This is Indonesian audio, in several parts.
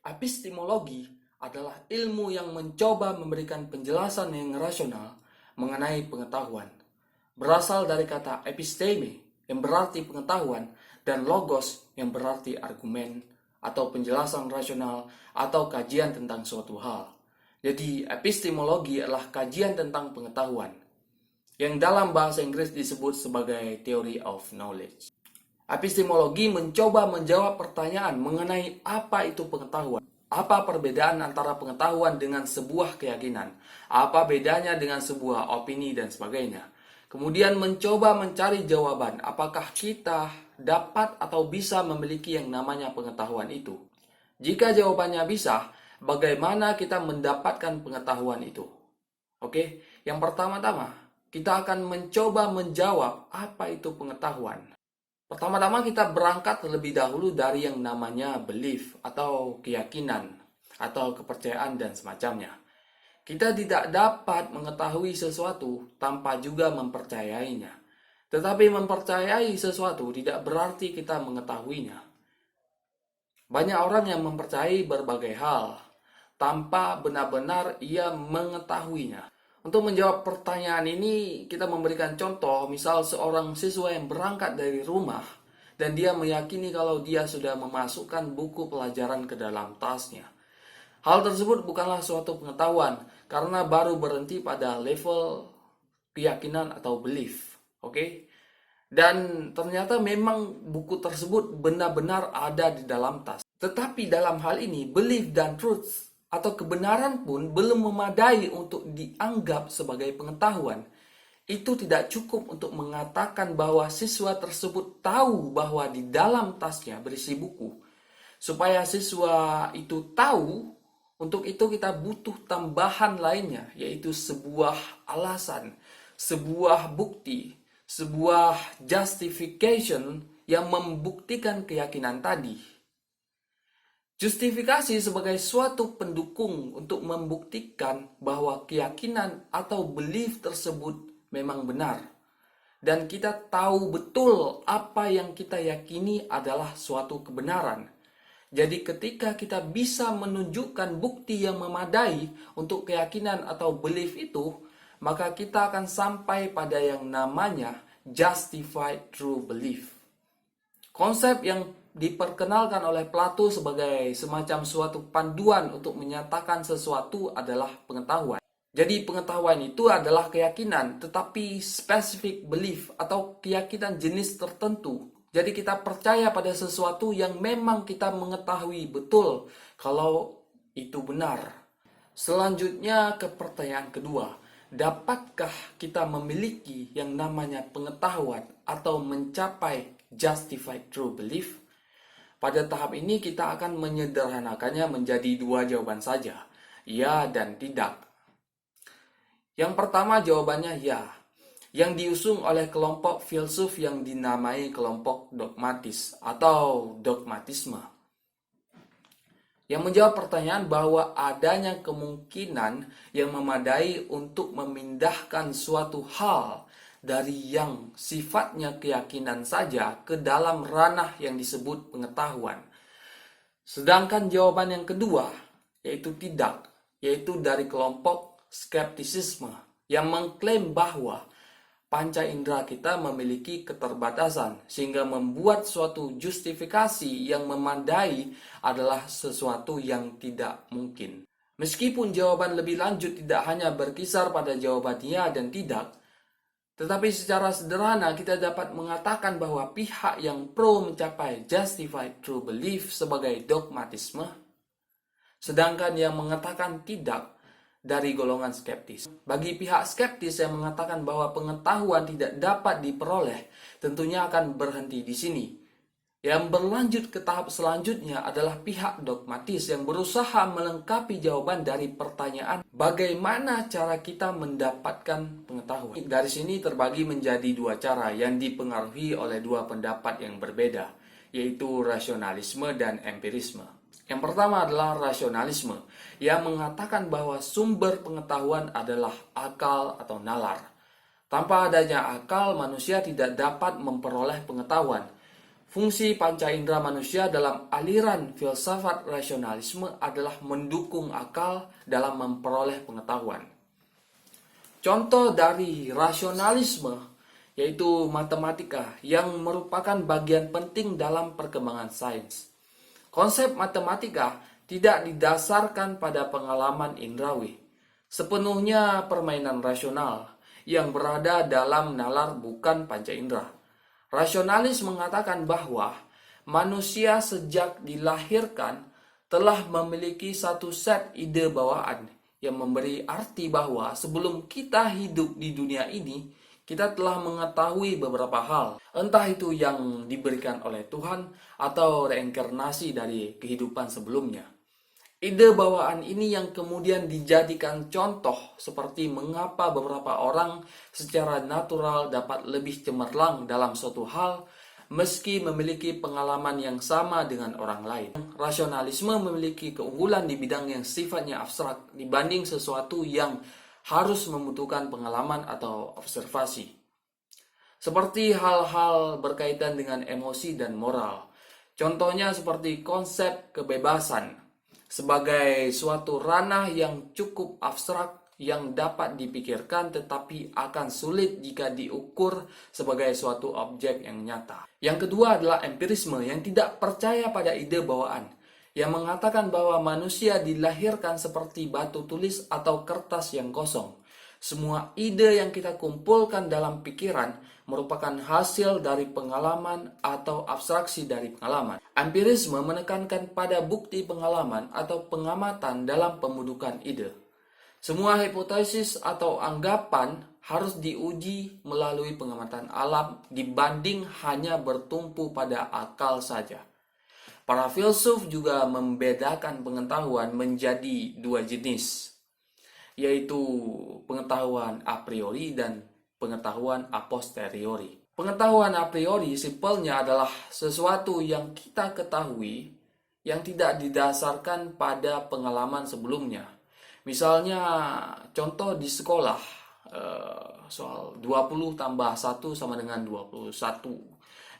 Epistemologi adalah ilmu yang mencoba memberikan penjelasan yang rasional mengenai pengetahuan. Berasal dari kata episteme yang berarti pengetahuan dan logos yang berarti argumen atau penjelasan rasional atau kajian tentang suatu hal. Jadi epistemologi adalah kajian tentang pengetahuan yang dalam bahasa Inggris disebut sebagai theory of knowledge. Epistemologi mencoba menjawab pertanyaan mengenai apa itu pengetahuan. Apa perbedaan antara pengetahuan dengan sebuah keyakinan? Apa bedanya dengan sebuah opini dan sebagainya? Kemudian mencoba mencari jawaban apakah kita dapat atau bisa memiliki yang namanya pengetahuan itu. Jika jawabannya bisa, bagaimana kita mendapatkan pengetahuan itu? Oke, yang pertama-tama kita akan mencoba menjawab apa itu pengetahuan. Pertama-tama kita berangkat terlebih dahulu dari yang namanya belief atau keyakinan atau kepercayaan dan semacamnya. Kita tidak dapat mengetahui sesuatu tanpa juga mempercayainya. Tetapi mempercayai sesuatu tidak berarti kita mengetahuinya. Banyak orang yang mempercayai berbagai hal tanpa benar-benar ia mengetahuinya. Untuk menjawab pertanyaan ini, kita memberikan contoh, misal seorang siswa yang berangkat dari rumah dan dia meyakini kalau dia sudah memasukkan buku pelajaran ke dalam tasnya. Hal tersebut bukanlah suatu pengetahuan karena baru berhenti pada level keyakinan atau belief. Oke? Dan ternyata memang buku tersebut benar-benar ada di dalam tas. Tetapi dalam hal ini, belief dan truth atau kebenaran pun belum memadai untuk dianggap sebagai pengetahuan. Itu tidak cukup untuk mengatakan bahwa siswa tersebut tahu bahwa di dalam tasnya berisi buku. Supaya siswa itu tahu, untuk itu kita butuh tambahan lainnya, yaitu sebuah alasan, sebuah bukti, sebuah justification yang membuktikan keyakinan tadi. Justifikasi sebagai suatu pendukung untuk membuktikan bahwa keyakinan atau belief tersebut memang benar. Dan kita tahu betul apa yang kita yakini adalah suatu kebenaran. Jadi ketika kita bisa menunjukkan bukti yang memadai untuk keyakinan atau belief itu, maka kita akan sampai pada yang namanya justified true belief. Konsep yang diperkenalkan oleh Plato sebagai semacam suatu panduan untuk menyatakan sesuatu adalah pengetahuan. Jadi pengetahuan itu adalah keyakinan, tetapi specific belief atau keyakinan jenis tertentu. Jadi kita percaya pada sesuatu yang memang kita mengetahui betul kalau itu benar. Selanjutnya ke pertanyaan kedua. Dapatkah kita memiliki yang namanya pengetahuan atau mencapai justified true belief? Pada tahap ini kita akan menyederhanakannya menjadi dua jawaban saja, ya dan tidak. Yang pertama jawabannya ya, yang diusung oleh kelompok filsuf yang dinamai kelompok dogmatis atau dogmatisme. Yang menjawab pertanyaan bahwa adanya kemungkinan yang memadai untuk memindahkan suatu hal dari yang sifatnya keyakinan saja ke dalam ranah yang disebut pengetahuan. Sedangkan jawaban yang kedua, yaitu tidak, yaitu dari kelompok skeptisisme yang mengklaim bahwa panca indera kita memiliki keterbatasan sehingga membuat suatu justifikasi yang memadai adalah sesuatu yang tidak mungkin. Meskipun jawaban lebih lanjut tidak hanya berkisar pada jawaban ya dan tidak, tetapi secara sederhana kita dapat mengatakan bahwa pihak yang pro mencapai justified true belief sebagai dogmatisme, sedangkan yang mengatakan tidak dari golongan skeptis. Bagi pihak skeptis yang mengatakan bahwa pengetahuan tidak dapat diperoleh, tentunya akan berhenti di sini. Yang berlanjut ke tahap selanjutnya adalah pihak dogmatis yang berusaha melengkapi jawaban dari pertanyaan bagaimana cara kita mendapatkan pengetahuan. Dari sini terbagi menjadi dua cara yang dipengaruhi oleh dua pendapat yang berbeda, yaitu rasionalisme dan empirisme. Yang pertama adalah rasionalisme yang mengatakan bahwa sumber pengetahuan adalah akal atau nalar. Tanpa adanya akal, manusia tidak dapat memperoleh pengetahuan. Fungsi panca indera manusia dalam aliran filsafat rasionalisme adalah mendukung akal dalam memperoleh pengetahuan. Contoh dari rasionalisme yaitu matematika yang merupakan bagian penting dalam perkembangan sains. Konsep matematika tidak didasarkan pada pengalaman indrawi, sepenuhnya permainan rasional yang berada dalam nalar bukan panca indera. Rasionalis mengatakan bahwa manusia sejak dilahirkan telah memiliki satu set ide bawaan yang memberi arti bahwa sebelum kita hidup di dunia ini, kita telah mengetahui beberapa hal, entah itu yang diberikan oleh Tuhan atau reinkarnasi dari kehidupan sebelumnya. Ide bawaan ini yang kemudian dijadikan contoh seperti mengapa beberapa orang secara natural dapat lebih cemerlang dalam suatu hal meski memiliki pengalaman yang sama dengan orang lain. Rasionalisme memiliki keunggulan di bidang yang sifatnya abstrak dibanding sesuatu yang harus membutuhkan pengalaman atau observasi. Seperti hal-hal berkaitan dengan emosi dan moral. Contohnya seperti konsep kebebasan sebagai suatu ranah yang cukup abstrak yang dapat dipikirkan tetapi akan sulit jika diukur sebagai suatu objek yang nyata. Yang kedua adalah empirisme yang tidak percaya pada ide bawaan, yang mengatakan bahwa manusia dilahirkan seperti batu tulis atau kertas yang kosong. Semua ide yang kita kumpulkan dalam pikiran merupakan hasil dari pengalaman atau abstraksi dari pengalaman. Empirisme menekankan pada bukti pengalaman atau pengamatan dalam pembentukan ide. Semua hipotesis atau anggapan harus diuji melalui pengamatan alam dibanding hanya bertumpu pada akal saja. Para filsuf juga membedakan pengetahuan menjadi dua jenis, yaitu pengetahuan a priori dan pengetahuan a posteriori. Pengetahuan a priori simpelnya adalah sesuatu yang kita ketahui yang tidak didasarkan pada pengalaman sebelumnya. Misalnya contoh di sekolah, soal 20 tambah 1 sama dengan 21.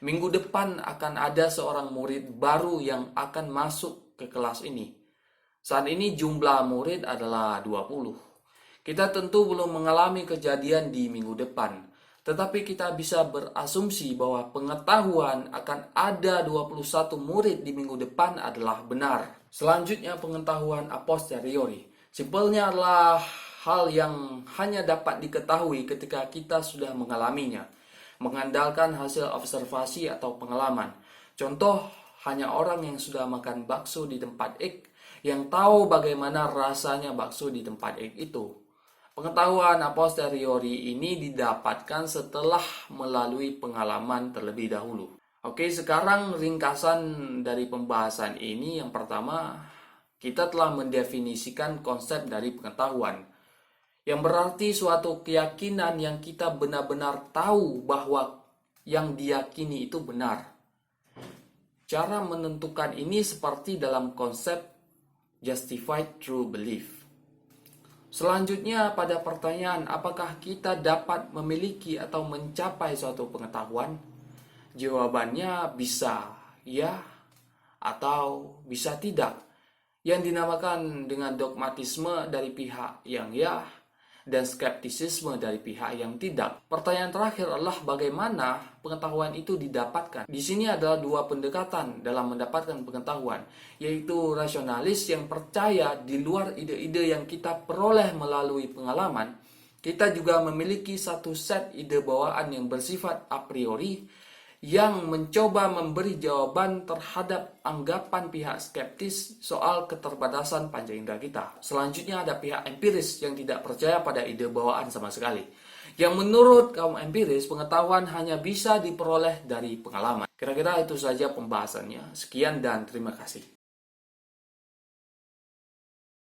Minggu depan akan ada seorang murid baru yang akan masuk ke kelas ini. Saat ini jumlah murid adalah 20. Kita tentu belum mengalami kejadian di minggu depan, tetapi kita bisa berasumsi bahwa pengetahuan akan ada 21 murid di minggu depan adalah benar. Selanjutnya pengetahuan a posteriori. Simpelnya adalah hal yang hanya dapat diketahui ketika kita sudah mengalaminya, mengandalkan hasil observasi atau pengalaman. Contoh, hanya orang yang sudah makan bakso di tempat X yang tahu bagaimana rasanya bakso di tempat X itu. Pengetahuan a posteriori ini didapatkan setelah melalui pengalaman terlebih dahulu. Oke, sekarang ringkasan dari pembahasan ini. Yang pertama, kita telah mendefinisikan konsep dari pengetahuan, yang berarti suatu keyakinan yang kita benar-benar tahu bahwa yang diyakini itu benar. Cara menentukan ini seperti dalam konsep justified true belief. Selanjutnya pada pertanyaan apakah kita dapat memiliki atau mencapai suatu pengetahuan? Jawabannya bisa ya atau bisa tidak. Yang dinamakan dengan dogmatisme dari pihak yang ya dan skeptisisme dari pihak yang tidak. Pertanyaan terakhir adalah bagaimana pengetahuan itu didapatkan. Di sini adalah dua pendekatan dalam mendapatkan pengetahuan, yaitu rasionalis yang percaya di luar ide-ide yang kita peroleh melalui pengalaman. Kita juga memiliki satu set ide bawaan yang bersifat a priori, yang mencoba memberi jawaban terhadap anggapan pihak skeptis soal keterbatasan panca indera kita. Selanjutnya ada pihak empiris yang tidak percaya pada ide bawaan sama sekali, yang menurut kaum empiris pengetahuan hanya bisa diperoleh dari pengalaman. Kira-kira itu saja pembahasannya. Sekian dan terima kasih.